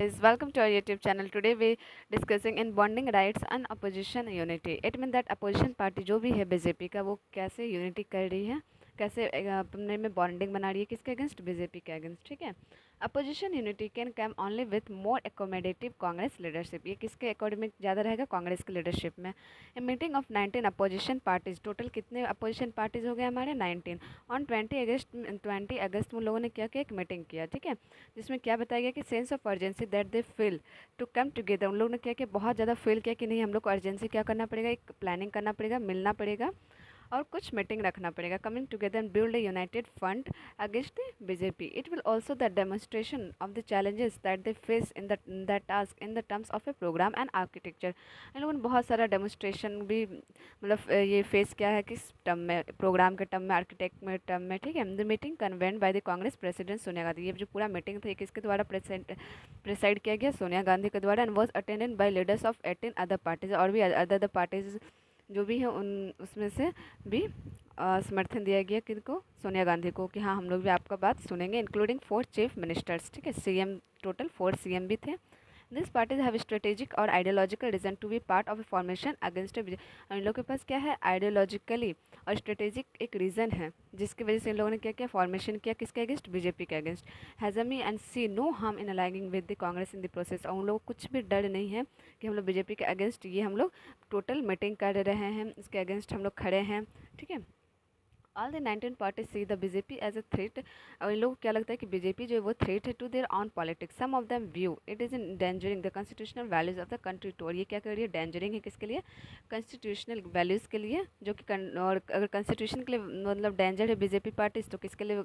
Guys, welcome to our YouTube channel. Today we discussing in bonding rights and opposition unity. It means that opposition party जो भी है BJP का वो कैसे unity कर रही है, कैसे अपने में बॉन्डिंग बना रही है, किसके अगेंस्ट, बीजेपी के अगेंस्ट। ठीक है। Opposition unity can come only with more accommodative Congress leadership. ये किसके अकॉर्डिंग ज़्यादा रहेगा, कांग्रेस की लीडरशिप में। A meeting of 19 opposition parties, total कितने अपोजिशन पार्टीज हो गए हमारे 19। ऑन 20 अगस्त में उन लोगों ने क्या किया, एक मीटिंग किया। ठीक है। जिसमें क्या बताया गया कि sense of urgency that they feel to come together. उन लोगों ने क्या किया, बहुत ज़्यादा फील किया कि नहीं, हम लोग को अर्जेंसी क्या करना पड़ेगा, एक प्लानिंग करना पड़ेगा, मिलना पड़ेगा और कुछ मीटिंग रखना पड़ेगा। Coming together and build a united front against the BJP. It will also the demonstration of the challenges that they face in that task in the terms of a programme and architecture. इन लोगों ने बहुत सारा demonstration भी मतलब ये face किया है किस टर्म में, प्रोग्राम के टर्म में, आर्किटेक्ट में टर्म में। ठीक है। The meeting convened by the Congress president Sonia Gandhi. ये जो पूरा मीटिंग था, किसके द्वारा प्रेसाइड किया गया, सोनिया गांधी के द्वारा। And was attended by leaders of 18 other parties. और भी अदर पार्टीज जो भी है उन उसमें से भी समर्थन दिया गया किनको, सोनिया गांधी को, कि हाँ हम लोग भी आपका बात सुनेंगे। Including 4 chief ministers. ठीक है। सीएम, टोटल 4 सीएम भी थे। दिस पार्टीज हैव स्ट्रेटेजिक और ideological reason to be part of a formation against इन लोगों के पास क्या है, आइडियोलॉजिकली और स्ट्रेटेजिक एक रीज़न है जिसकी वजह से इन लोगों ने क्या किया, फॉर्मेशन किया, किसके अगेंस्ट, बीजेपी के अगेंस्ट। हैज़मी and see no harm in aligning with the Congress in the process. और उन लोगों को कुछ भी डर नहीं है कि हम लोग बीजेपी के अगेंस्ट, ये हम लोग टोटल मीटिंग कर रहे हैं, इसके अगेंस्ट हम लोग खड़े हैं। ठीक है। All the 19 parties see the BJP as a threat. और इन लोगों को क्या लगता है कि बीजेपी जो है वो थ्रेट है to their own politics. Some of them view it is endangering the constitutional values of the country too. और ये क्या कर रही है, डेंजरिंग है किसके लिए, कॉन्स्टिट्यूशनल वैल्यूज़ के लिए, जो कि और अगर कॉन्स्टिट्यूशन के लिए मतलब डेंजर है बीजेपी पार्टीज, तो किसके लिए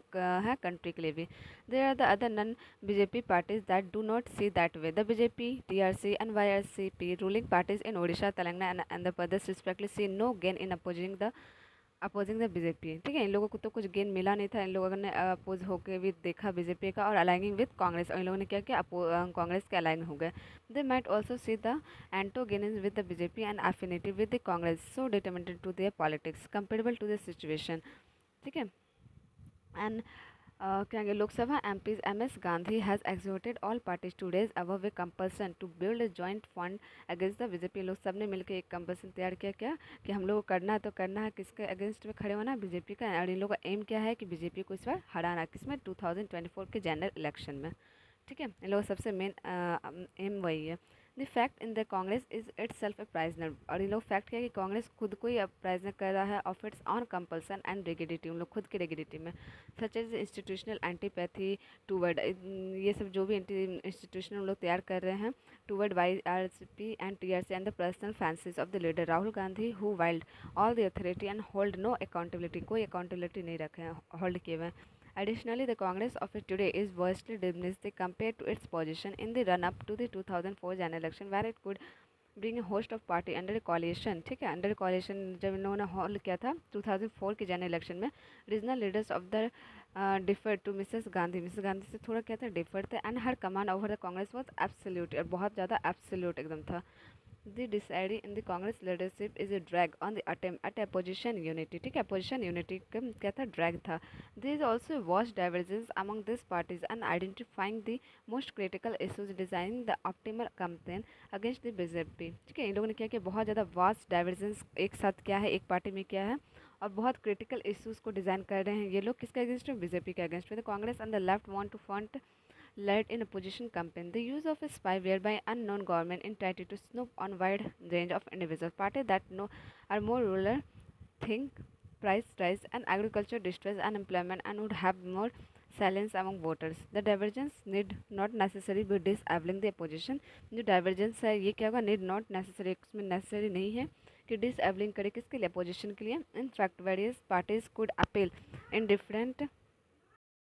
है, कंट्री के लिए भी। There are the other non BJP parties that do not see that way. The BJP, TRC and YRCP ruling parties in Odisha, Telangana and the Pradesh respectively see no gain in opposing the BJP. ठीक है। इन लोगों को तो कुछ gain मिला नहीं था, इन लोगों ने अपोज होकर भी देखा बीजेपी का और अलाइनिंग विद कांग्रेस। और इन लोगों ने क्या किया, कांग्रेस के अलाइन हो गए। They might also see the antagonism with the BJP and affinity with the Congress so determinated to their politics comparable to the situation. ठीक है। एंड क्या Lok Sabha MPs Ms Gandhi has exhorted all parties to raise above a compulsion to build a joint fund against the BJP. लोग सब ने मिलकर एक compulsion तैयार किया, क्या कि हम लोग को करना है, तो करना है किसके अगेंस्ट में खड़े होना, बीजेपी का। और इन लोगों का एम क्या है कि बीजेपी को इस बार हराना, किसमें, 2024 के जनरल इलेक्शन में। ठीक है। इन लोगों का सबसे मेन एम वही है। The fact in the Congress is itself a prisoner. और ये लोग फैक्ट क्या है कि कांग्रेस खुद को ही प्राइजनर कर रहा है of its own compulsion and rigidity. उन लोग खुद की रिगिडिटी में, such as institutional antipathy toward, ये सब जो भी इंस्टीट्यूशनल लोग तैयार कर रहे हैं toward Y R C P and T R C and the personal fancies of the leader Rahul Gandhi who wield all the authority and hold no accountability. कोई अकाउंटेबिलिटी नहीं रखे हैं, होल्ड किए हुए हैं। Additionally, the Congress of it today is vastly diminished compared to its position in the run-up to the 2004 general election, where it could bring a host of party under a coalition। ठीक है। Under coalition जब इन लोगों ने hall किया था 2004 के general election में, regional leaders of the defer to Mrs Gandhi, Mrs Gandhi से थोड़ा क्या था, डिफर थे। And her command over the Congress was absolute, और बहुत ज़्यादा एब्सोल्यूट एकदम था। The deciding in the Congress leadership is a drag on the attempt at opposition unity। ठीक है। opposition unity का क्या था, drag था। There is also a vast divergence among these parties and identifying the most critical issues, designing the optimal campaign against the BJP। ठीक है। इन लोगों ने क्या किया, बहुत ज़्यादा वास्ट डाइवर्जेंस एक साथ क्या है, एक पार्टी में क्या है, और बहुत क्रिटिकल इश्यूज़ को डिज़ाइन कर रहे हैं ये लोग, किसके अगेंस्ट में, बीजेपी के अगेंस्ट में। The Congress and the left want to front led in opposition campaign. The use of a spyware by unknown government intended to snoop on wide range of individuals. Parties that know are more rural, think price rise and agriculture distress and employment, and would have more silence among voters. The divergence need not necessarily be disabling the opposition। जो divergence है ये क्या होगा, need not necessary, इसमें necessary नहीं है कि disabling करे किसके लिए, opposition के लिए। In fact, various parties could appeal in different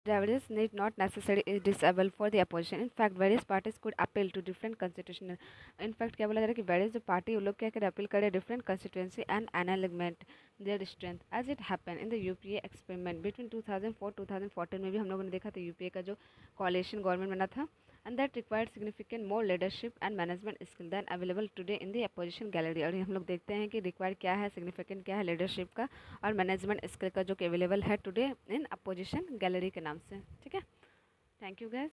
Divergence need not necessarily is disable for the opposition. In fact, various parties could appeal to different constitutional. In fact, क्या बोला जा रहा है कि various जो party वो लोग क्या करे, appeal करे different constituency and aligment their strength as it happened in the UPA experiment between 2004-2014 में भी हम लोगों ने देखा था UPA का जो coalition government बना था, and that required significant more leadership and management skill than available today in the opposition gallery। और हम लोग देखते हैं कि required क्या है, significant क्या है leadership का और management skill का, जो कि अवेलेबल है टुडे इन अपोजिशन गैलरी के नाम से। ठीक है। Thank you guys.